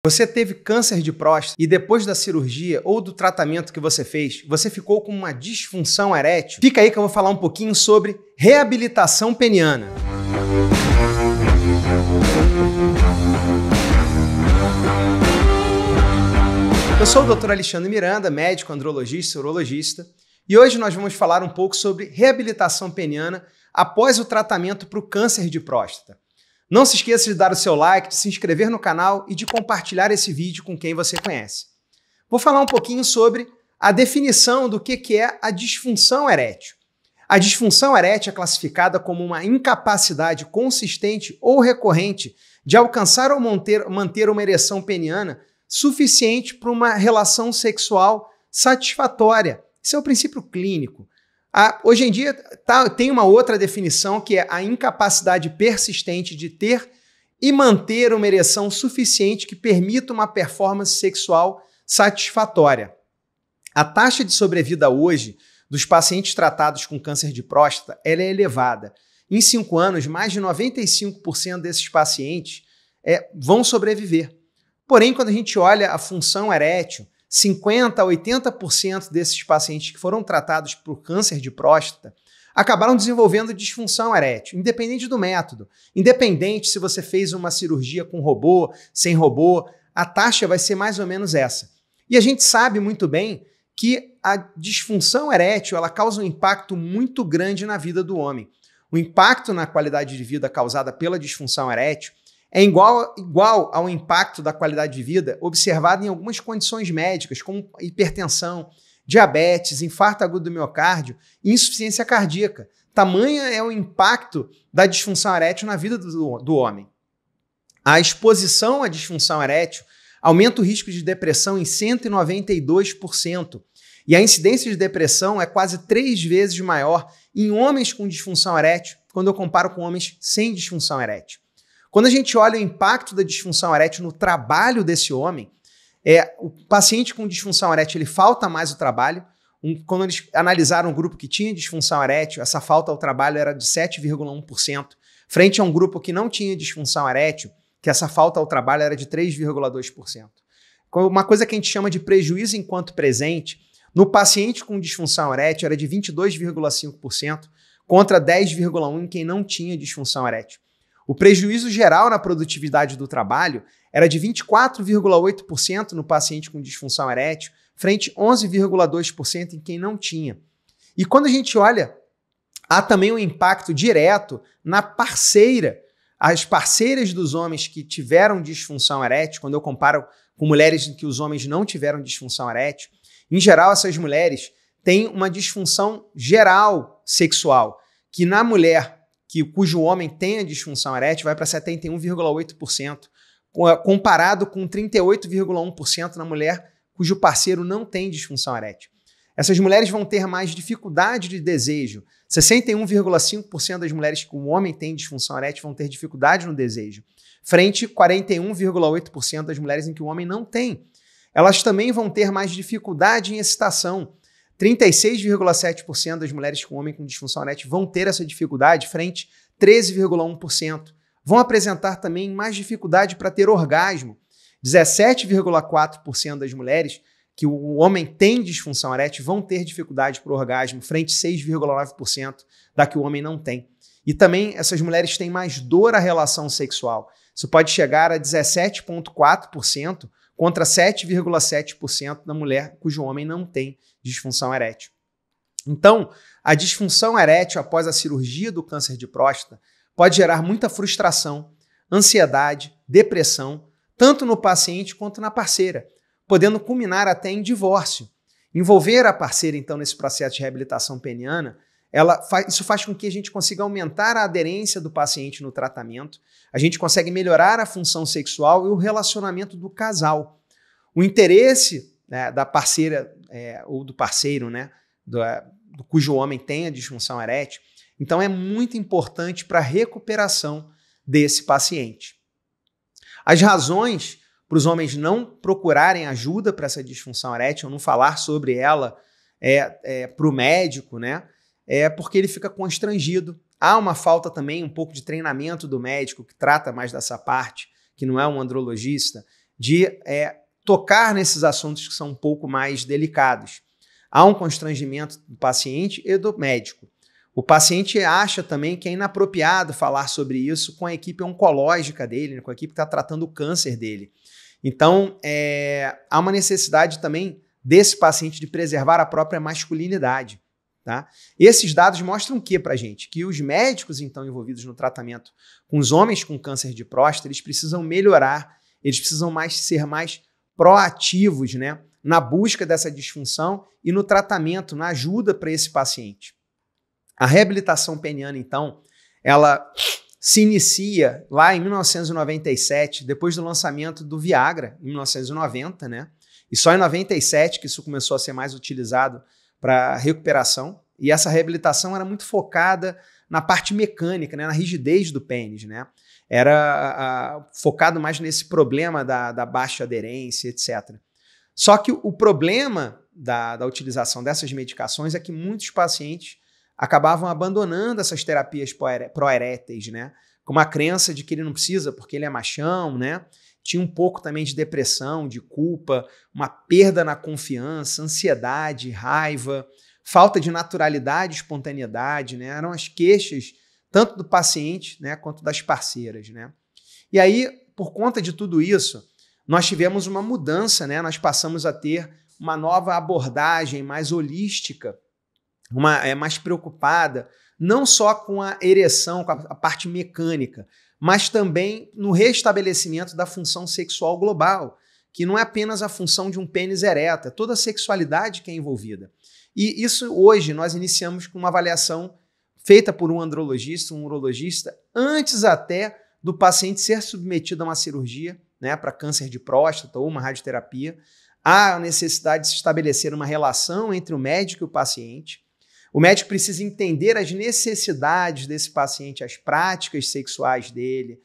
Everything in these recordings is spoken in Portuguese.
Você teve câncer de próstata e depois da cirurgia ou do tratamento que você fez, você ficou com uma disfunção erétil? Fica aí que eu vou falar um pouquinho sobre reabilitação peniana. Eu sou o Dr. Alexandre Miranda, médico, andrologista, urologista, e hoje nós vamos falar um pouco sobre reabilitação peniana após o tratamento para o câncer de próstata. Não se esqueça de dar o seu like, de se inscrever no canal e de compartilhar esse vídeo com quem você conhece. Vou falar um pouquinho sobre a definição do que é a disfunção erétil. A disfunção erétil é classificada como uma incapacidade consistente ou recorrente de alcançar ou manter uma ereção peniana suficiente para uma relação sexual satisfatória. Esse é o princípio clínico. Hoje em dia tem uma outra definição que é a incapacidade persistente de ter e manter uma ereção suficiente que permita uma performance sexual satisfatória. A taxa de sobrevida hoje dos pacientes tratados com câncer de próstata ela é elevada. Em 5 anos, mais de 95% desses pacientes vão sobreviver. Porém, quando a gente olha a função erétil, 50% a 80% desses pacientes que foram tratados por câncer de próstata acabaram desenvolvendo disfunção erétil, independente do método. Independente se você fez uma cirurgia com robô, sem robô, a taxa vai ser mais ou menos essa. E a gente sabe muito bem que a disfunção erétil ela causa um impacto muito grande na vida do homem. O impacto na qualidade de vida causada pela disfunção erétil é igual ao impacto da qualidade de vida observado em algumas condições médicas, como hipertensão, diabetes, infarto agudo do miocárdio e insuficiência cardíaca. Tamanho é o impacto da disfunção erétil na vida do homem. A exposição à disfunção erétil aumenta o risco de depressão em 192%. E a incidência de depressão é quase 3 vezes maior em homens com disfunção erétil, quando eu comparo com homens sem disfunção erétil. Quando a gente olha o impacto da disfunção erétil no trabalho desse homem, o paciente com disfunção erétil ele falta mais o trabalho. Quando eles analisaram um grupo que tinha disfunção erétil, essa falta ao trabalho era de 7,1%, frente a um grupo que não tinha disfunção erétil, que essa falta ao trabalho era de 3,2%. Uma coisa que a gente chama de prejuízo enquanto presente, no paciente com disfunção erétil era de 22,5% contra 10,1% em quem não tinha disfunção erétil. O prejuízo geral na produtividade do trabalho era de 24,8% no paciente com disfunção erétil, frente a 11,2% em quem não tinha. E quando a gente olha, há também um impacto direto na parceira. As parceiras dos homens que tiveram disfunção erétil, quando eu comparo com mulheres em que os homens não tiveram disfunção erétil, em geral essas mulheres têm uma disfunção geral sexual, que na mulher cujo homem tem a disfunção erétil vai para 71,8%, comparado com 38,1% na mulher cujo parceiro não tem disfunção erétil. Essas mulheres vão ter mais dificuldade de desejo. 61,5% das mulheres que o homem tem disfunção erétil vão ter dificuldade no desejo, frente a 41,8% das mulheres em que o homem não tem. Elas também vão ter mais dificuldade em excitação. 36,7% das mulheres com homem com disfunção erétil vão ter essa dificuldade, frente a 13,1%. Vão apresentar também mais dificuldade para ter orgasmo. 17,4% das mulheres que o homem tem disfunção erétil vão ter dificuldade para o orgasmo, frente a 6,9% da que o homem não tem. E também essas mulheres têm mais dor à relação sexual. Isso pode chegar a 17,4% contra 7,7% da mulher cujo homem não tem disfunção erétil. Então, a disfunção erétil após a cirurgia do câncer de próstata pode gerar muita frustração, ansiedade, depressão, tanto no paciente quanto na parceira, podendo culminar até em divórcio. Envolver a parceira, então, nesse processo de reabilitação peniana, isso faz com que a gente consiga aumentar a aderência do paciente no tratamento, a gente consegue melhorar a função sexual e o relacionamento do casal. O interesse da parceira ou do parceiro, do cujo homem tem a disfunção erétil, então é muito importante para a recuperação desse paciente. As razões para os homens não procurarem ajuda para essa disfunção erétil, não falar sobre ela para o médico, é porque ele fica constrangido. Há uma falta também um pouco de treinamento do médico que trata mais dessa parte, que não é um andrologista, de tocar nesses assuntos que são um pouco mais delicados. Há um constrangimento do paciente e do médico. O paciente acha também que é inapropriado falar sobre isso com a equipe oncológica dele, com a equipe que está tratando o câncer dele. Então, há uma necessidade também desse paciente de preservar a própria masculinidade. Tá? Esses dados mostram o que para a gente? Que os médicos, então, envolvidos no tratamento com os homens com câncer de próstata, eles precisam melhorar, eles precisam ser mais proativos, né, na busca dessa disfunção e no tratamento, na ajuda para esse paciente. A reabilitação peniana, então, ela se inicia lá em 1997, depois do lançamento do Viagra, em 1990, né? E só em 97 que isso começou a ser mais utilizado para recuperação. E essa reabilitação era muito focada na parte mecânica, né? Na rigidez do pênis, né? Era focado mais nesse problema da baixa aderência, etc. Só que o problema da utilização dessas medicações é que muitos pacientes acabavam abandonando essas terapias proeréteis, né? Com uma crença de que ele não precisa porque ele é machão, né? Tinha um pouco também de depressão, de culpa, uma perda na confiança, ansiedade, raiva, falta de naturalidade, espontaneidade, né? Eram as queixas tanto do paciente, né, quanto das parceiras, né? E aí, por conta de tudo isso, nós tivemos uma mudança, né? Nós passamos a ter uma nova abordagem mais holística, mais preocupada, não só com a ereção, com a parte mecânica, mas também no restabelecimento da função sexual global, que não é apenas a função de um pênis ereto, é toda a sexualidade que é envolvida. E isso hoje nós iniciamos com uma avaliação feita por um andrologista, um urologista, antes até do paciente ser submetido a uma cirurgia, né, para câncer de próstata ou uma radioterapia. Há a necessidade de se estabelecer uma relação entre o médico e o paciente. O médico precisa entender as necessidades desse paciente, as práticas sexuais dele.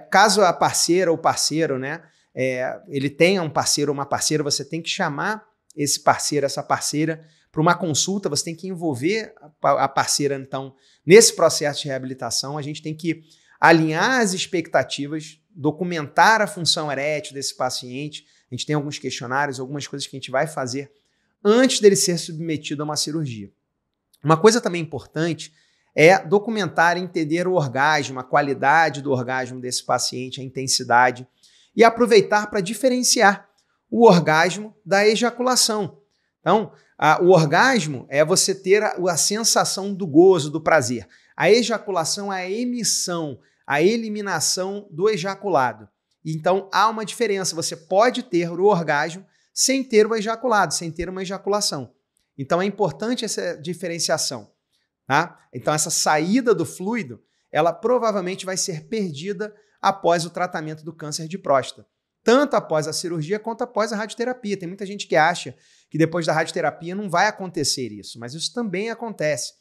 Caso a parceira ou parceiro, né, ele tenha um parceiro ou uma parceira, você tem que chamar esse parceiro, essa parceira, para uma consulta, você tem que envolver a parceira, então, nesse processo de reabilitação. A gente tem que alinhar as expectativas, documentar a função erétil desse paciente. A gente tem alguns questionários, algumas coisas que a gente vai fazer antes dele ser submetido a uma cirurgia. Uma coisa também importante é documentar e entender o orgasmo, a qualidade do orgasmo desse paciente, a intensidade, e aproveitar para diferenciar o orgasmo da ejaculação. Então, o orgasmo é você ter a sensação do gozo, do prazer. A ejaculação é a emissão, a eliminação do ejaculado. Então, há uma diferença. Você pode ter o orgasmo sem ter o ejaculado, sem ter uma ejaculação. Então, é importante essa diferenciação. Tá? Então, essa saída do fluido, ela provavelmente vai ser perdida após o tratamento do câncer de próstata. Tanto após a cirurgia quanto após a radioterapia. Tem muita gente que acha que depois da radioterapia não vai acontecer isso, mas isso também acontece.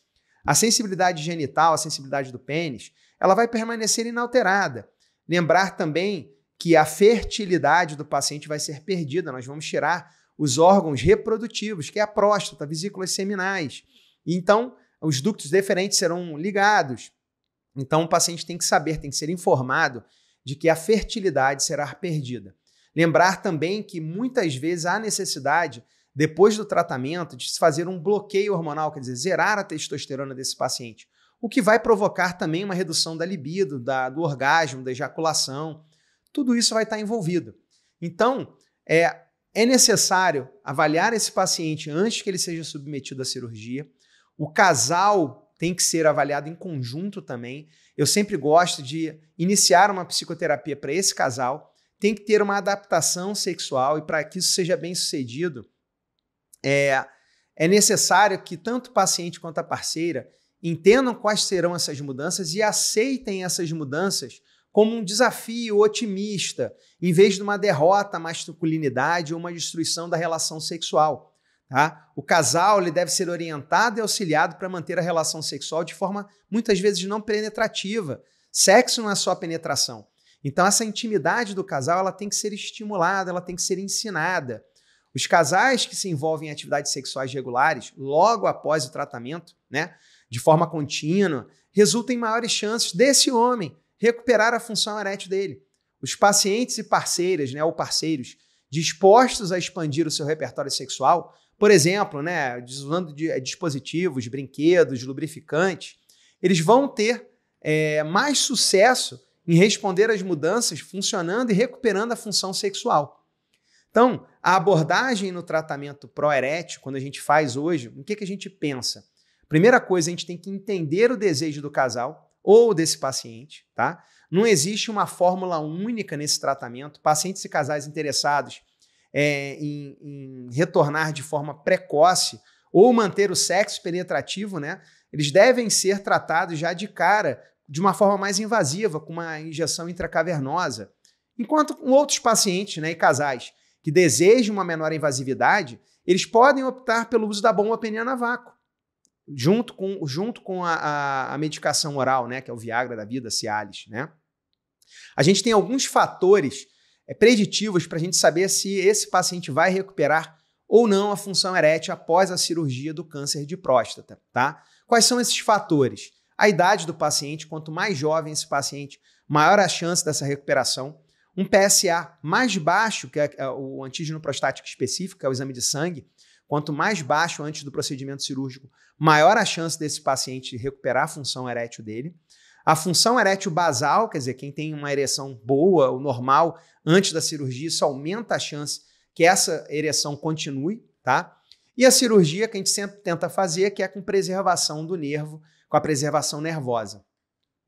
A sensibilidade genital, a sensibilidade do pênis, ela vai permanecer inalterada. Lembrar também que a fertilidade do paciente vai ser perdida. Nós vamos tirar os órgãos reprodutivos, que é a próstata, vesículas seminais. Então, os ductos deferentes serão ligados. Então, o paciente tem que saber, tem que ser informado de que a fertilidade será perdida. Lembrar também que muitas vezes há necessidade, depois do tratamento, de se fazer um bloqueio hormonal, quer dizer, zerar a testosterona desse paciente, o que vai provocar também uma redução da libido, do orgasmo, da ejaculação. Tudo isso vai estar envolvido. Então, é necessário avaliar esse paciente antes que ele seja submetido à cirurgia. O casal tem que ser avaliado em conjunto também. Eu sempre gosto de iniciar uma psicoterapia para esse casal. Tem que ter uma adaptação sexual e para que isso seja bem sucedido, é necessário que tanto o paciente quanto a parceira entendam quais serão essas mudanças e aceitem essas mudanças como um desafio otimista, em vez de uma derrota à masculinidade ou uma destruição da relação sexual. Tá? O casal ele deve ser orientado e auxiliado para manter a relação sexual de forma, muitas vezes, não penetrativa. Sexo não é só penetração. Então, essa intimidade do casal ela tem que ser estimulada, ela tem que ser ensinada. Os casais que se envolvem em atividades sexuais regulares, logo após o tratamento, né, de forma contínua, resultam em maiores chances desse homem recuperar a função erétil dele. os pacientes e parceiras, né, ou parceiros dispostos a expandir o seu repertório sexual, por exemplo, né, usando dispositivos, brinquedos, lubrificantes, eles vão ter mais sucesso em responder às mudanças funcionando e recuperando a função sexual. Então, a abordagem no tratamento pró-erétil, quando a gente faz hoje, o que a gente pensa? Primeira coisa, a gente tem que entender o desejo do casal ou desse paciente, tá? Não existe uma fórmula única nesse tratamento. Pacientes e casais interessados em retornar de forma precoce ou manter o sexo penetrativo, né? Eles devem ser tratados já de cara de uma forma mais invasiva, com uma injeção intracavernosa. Enquanto com outros pacientes, né, e casais que desejam uma menor invasividade, eles podem optar pelo uso da bomba peniana a vácuo, junto com a medicação oral, né, que é o Viagra da vida, Cialis, né? A gente tem alguns fatores preditivos para a gente saber se esse paciente vai recuperar ou não a função erétil após a cirurgia do câncer de próstata, tá? Quais são esses fatores? A idade do paciente, quanto mais jovem esse paciente, maior a chance dessa recuperação. Um PSA mais baixo, que é o antígeno prostático específico, que é o exame de sangue, quanto mais baixo antes do procedimento cirúrgico, maior a chance desse paciente recuperar a função erétil dele. A função erétil basal, quer dizer, quem tem uma ereção boa ou normal antes da cirurgia, isso aumenta a chance que essa ereção continue, tá? E a cirurgia que a gente sempre tenta fazer, que é com preservação do nervo, com a preservação nervosa.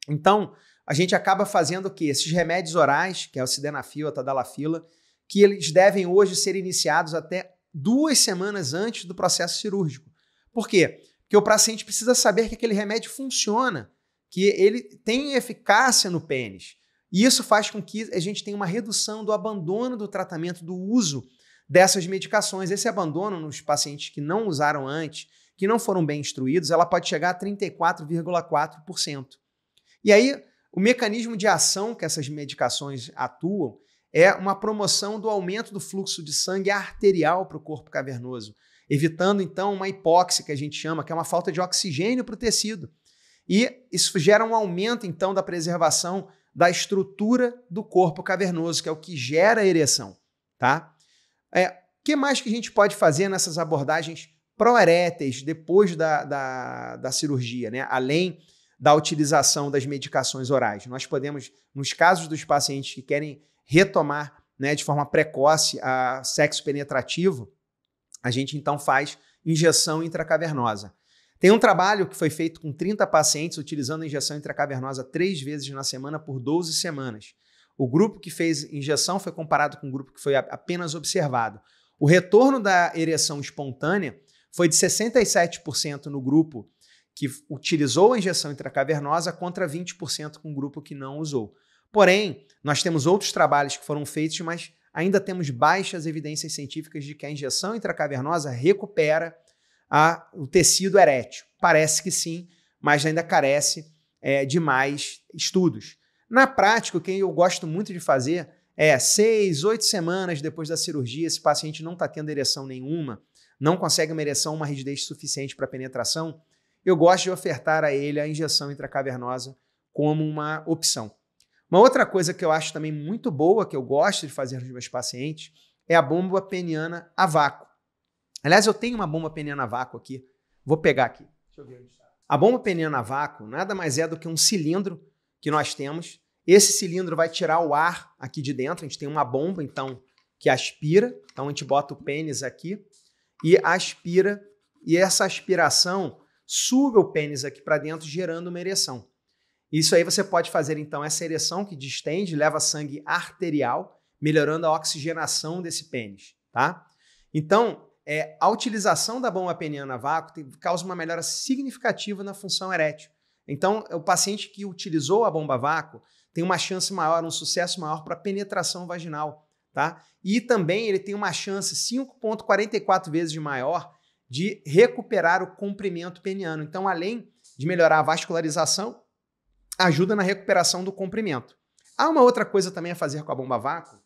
Então, a gente acaba fazendo o quê? Esses remédios orais, que é o sildenafil, a tadalafila, que eles devem hoje ser iniciados até 2 semanas antes do processo cirúrgico. Por quê? Porque o paciente precisa saber que aquele remédio funciona, que ele tem eficácia no pênis. E isso faz com que a gente tenha uma redução do abandono do tratamento, do uso dessas medicações. Esse abandono nos pacientes que não usaram antes, que não foram bem instruídos, ela pode chegar a 34,4%. E aí, o mecanismo de ação que essas medicações atuam é uma promoção do aumento do fluxo de sangue arterial para o corpo cavernoso, evitando, então, uma hipóxia, que a gente chama, que é uma falta de oxigênio para o tecido. E isso gera um aumento, então, da preservação da estrutura do corpo cavernoso, que é o que gera a ereção, tá? O que mais que a gente pode fazer nessas abordagens pró-eréteis depois da cirurgia, né? Além da utilização das medicações orais? Nós podemos, nos casos dos pacientes que querem retomar, né, de forma precoce a sexo penetrativo, a gente então faz injeção intracavernosa. Tem um trabalho que foi feito com 30 pacientes utilizando a injeção intracavernosa 3 vezes na semana por 12 semanas. O grupo que fez injeção foi comparado com o grupo que foi apenas observado. O retorno da ereção espontânea foi de 67% no grupo que utilizou a injeção intracavernosa contra 20% com o grupo que não usou. Porém, nós temos outros trabalhos que foram feitos, mas ainda temos baixas evidências científicas de que a injeção intracavernosa recupera o tecido erétil. Parece que sim, mas ainda carece de mais estudos. Na prática, o que eu gosto muito de fazer é 6, 8 semanas depois da cirurgia, esse paciente não está tendo ereção nenhuma, não consegue uma ereção, uma rigidez suficiente para penetração, eu gosto de ofertar a ele a injeção intracavernosa como uma opção. Uma outra coisa que eu acho também muito boa, que eu gosto de fazer nos meus pacientes, é a bomba peniana a vácuo. Aliás, eu tenho uma bomba peniana a vácuo aqui. Vou pegar aqui. Deixa eu ver onde está. A bomba peniana a vácuo nada mais é do que um cilindro que nós temos. Esse cilindro vai tirar o ar aqui de dentro. A gente tem uma bomba, então, que aspira. Então, a gente bota o pênis aqui e aspira. E essa aspiração suga o pênis aqui para dentro, gerando uma ereção. Isso aí você pode fazer, então, essa ereção que distende, leva sangue arterial, melhorando a oxigenação desse pênis, tá? Então, a utilização da bomba peniana a vácuo causa uma melhora significativa na função erétil. Então, o paciente que utilizou a bomba a vácuo tem uma chance maior, um sucesso maior para penetração vaginal, tá? E também ele tem uma chance 5,44 vezes maior de recuperar o comprimento peniano. Então, além de melhorar a vascularização, ajuda na recuperação do comprimento. Há uma outra coisa também a fazer com a bomba a vácuo.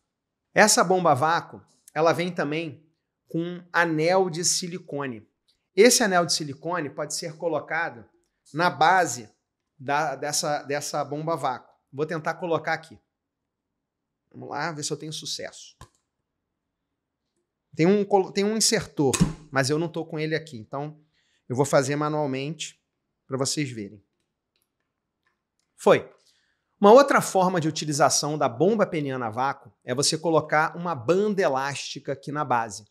Essa bomba a vácuo, ela vem também com um anel de silicone. Esse anel de silicone pode ser colocado na base dessa bomba a vácuo. Vou tentar colocar aqui. Vamos lá, ver se eu tenho sucesso. Tem um insertor, mas eu não estou com ele aqui. Então, eu vou fazer manualmente para vocês verem. Foi. Uma outra forma de utilização da bomba peniana a vácuo é você colocar uma banda elástica aqui na base.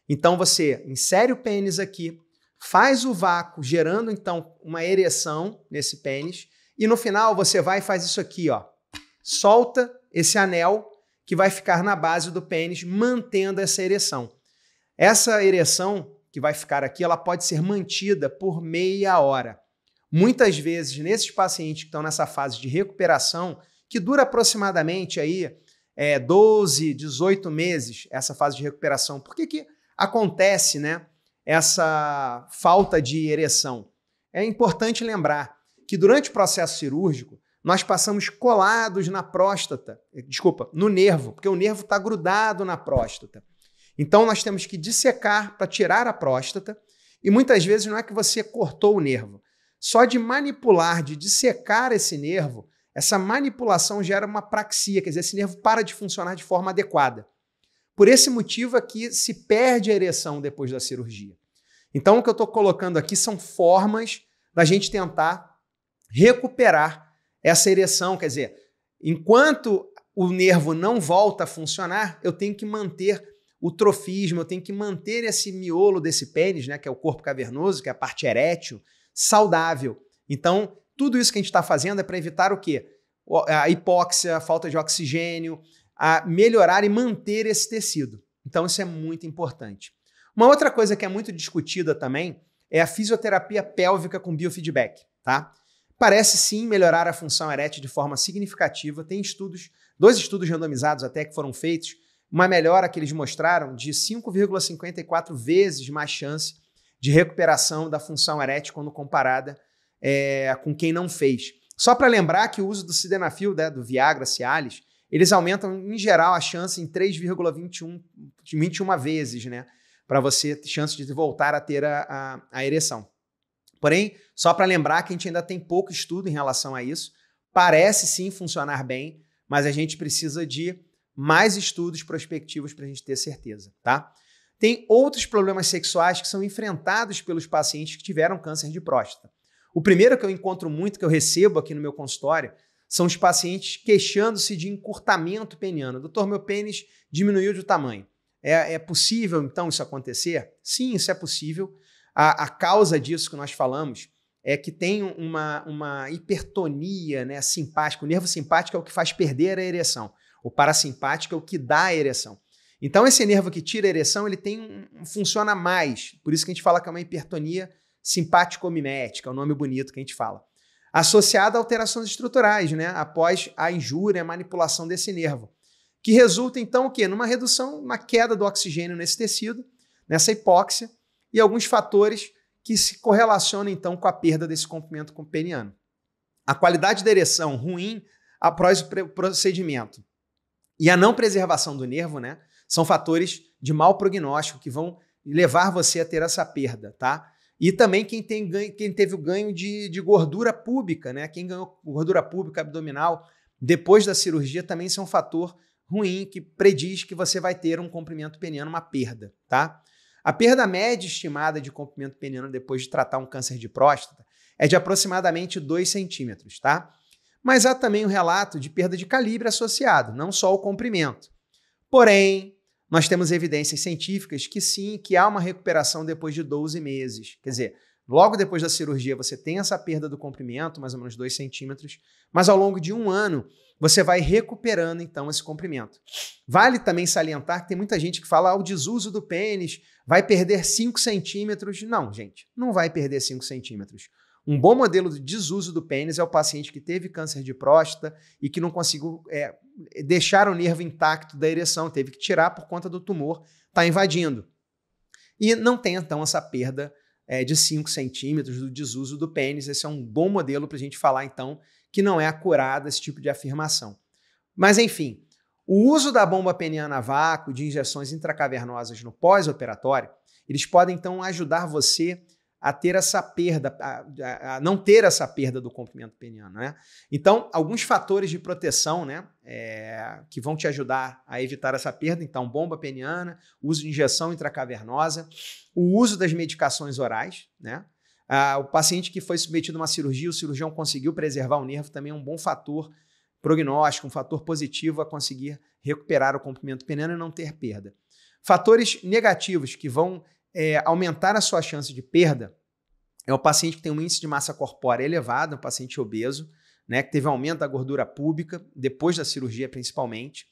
Então, você insere o pênis aqui, faz o vácuo, gerando, então, uma ereção nesse pênis, e no final você vai e faz isso aqui, ó. Solta esse anel que vai ficar na base do pênis, mantendo essa ereção. Essa ereção que vai ficar aqui, ela pode ser mantida por meia hora. Muitas vezes, nesses pacientes que estão nessa fase de recuperação, que dura aproximadamente aí, 12, 18 meses, essa fase de recuperação. Por que acontece, né, essa falta de ereção? É importante lembrar que durante o processo cirúrgico, nós passamos colados na próstata, no nervo, porque o nervo está grudado na próstata. Então, nós temos que dissecar para tirar a próstata, e muitas vezes não é que você cortou o nervo. Só de manipular, de dissecar esse nervo, essa manipulação gera uma praxia, quer dizer, esse nervo para de funcionar de forma adequada. Por esse motivo aqui se perde a ereção depois da cirurgia. Então, o que eu estou colocando aqui são formas da gente tentar recuperar essa ereção, quer dizer, enquanto o nervo não volta a funcionar, eu tenho que manter o trofismo, eu tenho que manter esse miolo desse pênis, né, que é o corpo cavernoso, que é a parte erétil, saudável. Então, tudo isso que a gente está fazendo é para evitar o quê? A hipóxia, a falta de oxigênio, a melhorar e manter esse tecido. Então, isso é muito importante. Uma outra coisa que é muito discutida também é a fisioterapia pélvica com biofeedback, tá? Parece sim melhorar a função erétil de forma significativa. Tem estudos, 2 estudos randomizados até que foram feitos, uma melhora que eles mostraram de 5,54 vezes mais chance de recuperação da função erétil quando comparada com quem não fez. Só para lembrar que o uso do sildenafil, né, do Viagra, Cialis, eles aumentam em geral a chance em 3,21 vezes, né, para você ter chance de voltar a ter a ereção. Porém, só para lembrar que a gente ainda tem pouco estudo em relação a isso, parece sim funcionar bem, mas a gente precisa de mais estudos prospectivos para a gente ter certeza, tá? Tem outros problemas sexuais que são enfrentados pelos pacientes que tiveram câncer de próstata. O primeiro que eu encontro muito, que eu recebo aqui no meu consultório, são os pacientes queixando-se de encurtamento peniano. Doutor, meu pênis diminuiu de tamanho. É possível, então, isso acontecer? Sim, isso é possível. A causa disso que nós falamos é que tem uma hipertonia, né, simpática. O nervo simpático é o que faz perder a ereção. O parasimpático é o que dá a ereção. Então, esse nervo que tira a ereção, ele funciona mais. Por isso que a gente fala que é uma hipertonia simpático-mimética, é um nome bonito que a gente fala. Associada a alterações estruturais, né, após a injúria, a manipulação desse nervo. Que resulta, então, o quê? Numa redução, uma queda do oxigênio nesse tecido, nessa hipóxia, e alguns fatores que se correlacionam, então, com a perda desse comprimento peniano. A qualidade da ereção ruim após o procedimento e a não preservação do nervo, né, são fatores de mau prognóstico que vão levar você a ter essa perda, tá? E também quem teve o ganho de gordura púbica, né, quem ganhou gordura púbica abdominal depois da cirurgia também são um fator ruim que prediz que você vai ter um comprimento peniano, uma perda, tá? A perda média estimada de comprimento peniano depois de tratar um câncer de próstata é de aproximadamente 2 centímetros, tá? Mas há também um relato de perda de calibre associado, não só o comprimento. Porém, nós temos evidências científicas que sim, que há uma recuperação depois de 12 meses. Quer dizer, logo depois da cirurgia você tem essa perda do comprimento, mais ou menos 2 centímetros, mas ao longo de 1 ano você vai recuperando então esse comprimento. Vale também salientar que tem muita gente que fala o desuso do pênis vai perder 5 centímetros. Não, gente, não vai perder 5 centímetros. Um bom modelo de desuso do pênis é o paciente que teve câncer de próstata e que não conseguiu deixar o nervo intacto da ereção, teve que tirar por conta do tumor estar invadindo. E não tem, então, essa perda de 5 centímetros do desuso do pênis. Esse é um bom modelo para a gente falar, então, que não é acurado esse tipo de afirmação. Mas, enfim, o uso da bomba peniana a vácuo, de injeções intracavernosas no pós-operatório, eles podem, então, ajudar você a ter essa perda, a não ter essa perda do comprimento peniano, né? Então, alguns fatores de proteção, né, que vão te ajudar a evitar essa perda. Então, bomba peniana, uso de injeção intracavernosa, o uso das medicações orais, né? O paciente que foi submetido a uma cirurgia, o cirurgião conseguiu preservar o nervo, também é um bom fator prognóstico, um fator positivo a conseguir recuperar o comprimento peniano e não ter perda. Fatores negativos que vão aumentar a sua chance de perda é o paciente que tem um índice de massa corpórea elevado, um paciente obeso, né, que teve aumento da gordura púbica, depois da cirurgia principalmente.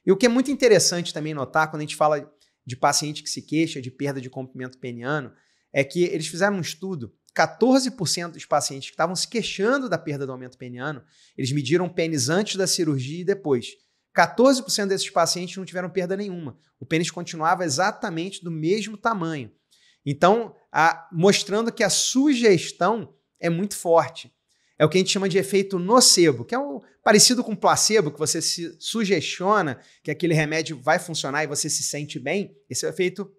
E o que é muito interessante também notar, quando a gente fala de paciente que se queixa de perda de comprimento peniano, é que eles fizeram um estudo, 14% dos pacientes que estavam se queixando da perda do aumento peniano, eles mediram o pênis antes da cirurgia e depois. 14% desses pacientes não tiveram perda nenhuma. O pênis continuava exatamente do mesmo tamanho. Então, mostrando que a sugestão é muito forte. É o que a gente chama de efeito nocebo, que é parecido com placebo, que você se sugestiona que aquele remédio vai funcionar e você se sente bem. Esse é o efeito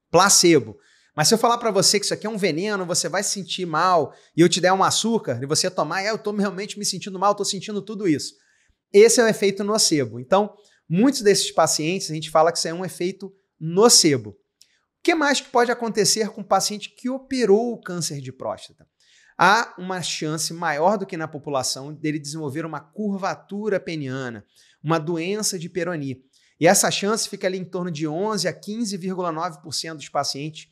placebo. Mas se eu falar para você que isso aqui é um veneno, você vai se sentir mal, e eu te der um açúcar, e você tomar, eu estou realmente me sentindo mal, estou sentindo tudo isso. Esse é o efeito nocebo. Então, muitos desses pacientes, a gente fala que isso é um efeito nocebo. O que mais que pode acontecer com o paciente que operou o câncer de próstata? Há uma chance maior do que na população dele desenvolver uma curvatura peniana, uma doença de Peyronie. E essa chance fica ali em torno de 11 a 15,9% dos pacientes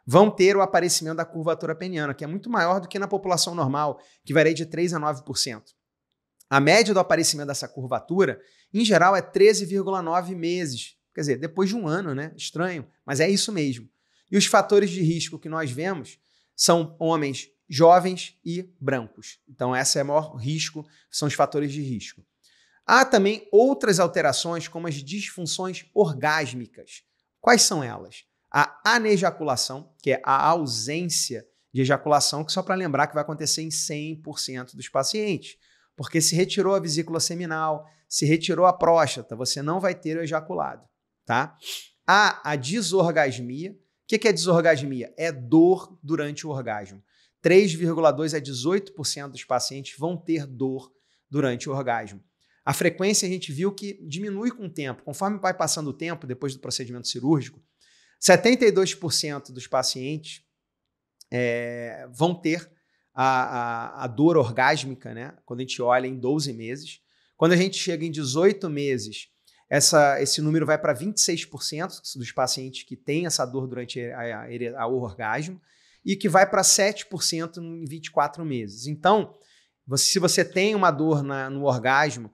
vão ter o aparecimento da curvatura peniana, que é muito maior do que na população normal, que varia de 3 a 9%. A média do aparecimento dessa curvatura, em geral, é 13,9 meses. Quer dizer, depois de um ano, né? Estranho, mas é isso mesmo. E os fatores de risco que nós vemos são homens jovens e brancos. Então, esse é o maior risco, são os fatores de risco. Há também outras alterações, como as disfunções orgásmicas. Quais são elas? A anejaculação, que é a ausência de ejaculação, que só para lembrar que vai acontecer em 100% dos pacientes. Porque se retirou a vesícula seminal, se retirou a próstata, você não vai ter o ejaculado, tá? Há a disorgasmia. O que é desorgasmia? É dor durante o orgasmo. 3,2% a 18% dos pacientes vão ter dor durante o orgasmo. A frequência a gente viu que diminui com o tempo. Conforme vai passando o tempo, depois do procedimento cirúrgico, 72% dos pacientes vão ter a dor orgásmica, né? Quando a gente olha em 12 meses. Quando a gente chega em 18 meses, esse número vai para 26% dos pacientes que têm essa dor durante o orgasmo e que vai para 7% em 24 meses. Então, se você tem uma dor no orgasmo,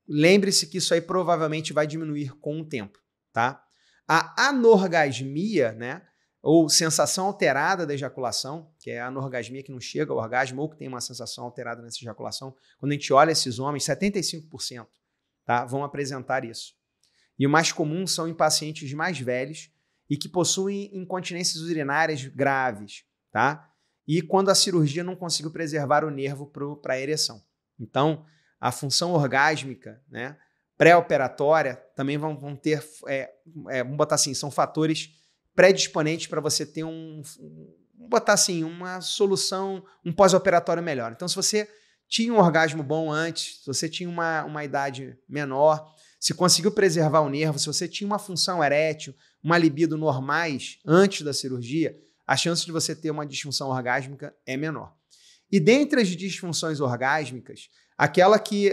lembre-se que isso aí provavelmente vai diminuir com o tempo, tá? A anorgasmia, né, ou sensação alterada da ejaculação, que é a anorgasmia que não chega ao orgasmo ou que tem uma sensação alterada nessa ejaculação, quando a gente olha esses homens, 75%, tá, vão apresentar isso. E o mais comum são em pacientes mais velhos e que possuem incontinências urinárias graves, tá? E quando a cirurgia não conseguiu preservar o nervo para a ereção. Então, a função orgásmica, né, pré-operatória, também vão ter, vamos botar assim, são fatores predisponentes para você ter vamos botar assim, uma solução, um pós-operatório melhor. Então, se você tinha um orgasmo bom antes, se você tinha uma idade menor, se conseguiu preservar o nervo, se você tinha uma função erétil, uma libido normais antes da cirurgia, a chance de você ter uma disfunção orgásmica é menor. E dentre as disfunções orgásmicas, aquela que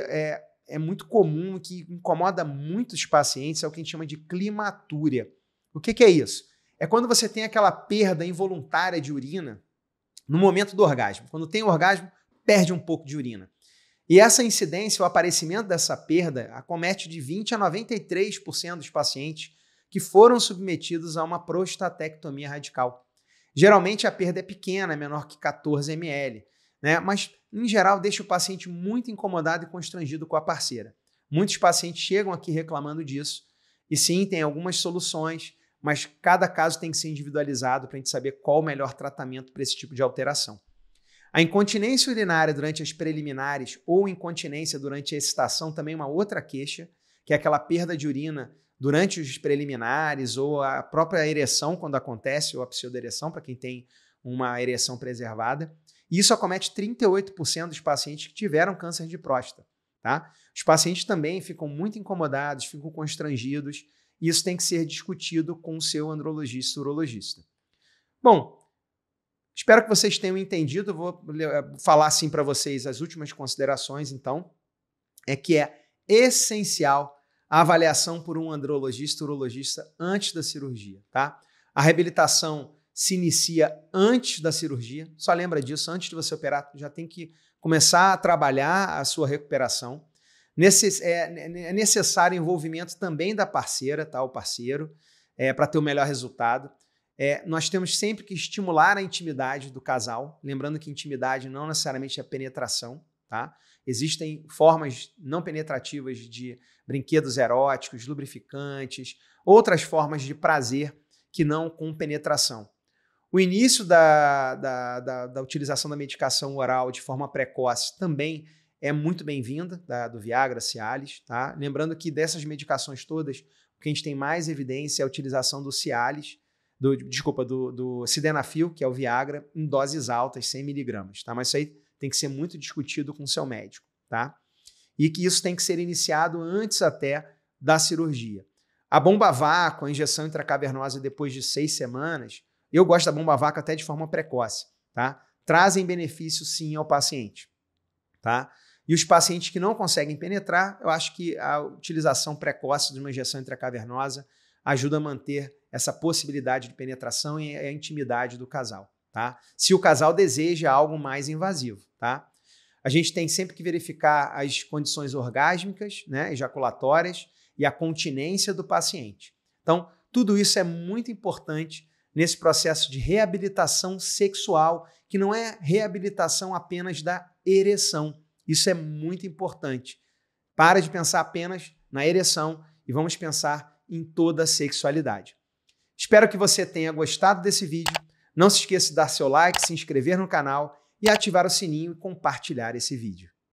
é muito comum, que incomoda muitos pacientes, é o que a gente chama de climatúria. O que é isso? É quando você tem aquela perda involuntária de urina no momento do orgasmo. Quando tem o orgasmo, perde um pouco de urina. E essa incidência, o aparecimento dessa perda, acomete de 20% a 93% dos pacientes que foram submetidos a uma prostatectomia radical. Geralmente a perda é pequena, é menor que 14 ml, né? Mas, em geral, deixa o paciente muito incomodado e constrangido com a parceira. Muitos pacientes chegam aqui reclamando disso. E sim, tem algumas soluções, mas cada caso tem que ser individualizado para a gente saber qual o melhor tratamento para esse tipo de alteração. A incontinência urinária durante as preliminares ou incontinência durante a excitação também é uma outra queixa, que é aquela perda de urina durante os preliminares ou a própria ereção quando acontece, ou a pseudoereção para quem tem uma ereção preservada. E isso acomete 38% dos pacientes que tiveram câncer de próstata. Tá? Os pacientes também ficam muito incomodados, ficam constrangidos, e isso tem que ser discutido com o seu andrologista, urologista. Bom, espero que vocês tenham entendido. Eu vou falar assim para vocês as últimas considerações, então, que é essencial a avaliação por um andrologista, urologista antes da cirurgia, tá? A reabilitação se inicia antes da cirurgia, só lembra disso, antes de você operar, já tem que começar a trabalhar a sua recuperação. É necessário envolvimento também da parceira, tá? O parceiro, para ter o melhor resultado. Nós temos sempre que estimular a intimidade do casal, lembrando que intimidade não necessariamente é penetração, tá? Existem formas não penetrativas de brinquedos eróticos, lubrificantes, outras formas de prazer que não com penetração. O início da utilização da medicação oral de forma precoce também é muito bem-vinda, do Viagra, Cialis, tá? Lembrando que dessas medicações todas, o que a gente tem mais evidência é a utilização do Cialis, do Sildenafil, que é o Viagra, em doses altas, 100 mg, tá? Mas isso aí tem que ser muito discutido com o seu médico, tá? E que isso tem que ser iniciado antes até da cirurgia. A bomba a vácuo, a injeção intracavernosa depois de 6 semanas, eu gosto da bomba a vácuo até de forma precoce, tá? Trazem benefício sim ao paciente, tá? E os pacientes que não conseguem penetrar, eu acho que a utilização precoce de uma injeção intracavernosa ajuda a manter essa possibilidade de penetração e a intimidade do casal, tá? Se o casal deseja algo mais invasivo, tá? A gente tem sempre que verificar as condições orgásmicas, né, ejaculatórias e a continência do paciente. Então, tudo isso é muito importante nesse processo de reabilitação sexual, que não é reabilitação apenas da ereção. Isso é muito importante. Para de pensar apenas na ereção e vamos pensar em toda a sexualidade. Espero que você tenha gostado desse vídeo. Não se esqueça de dar seu like, se inscrever no canal e ativar o sininho e compartilhar esse vídeo.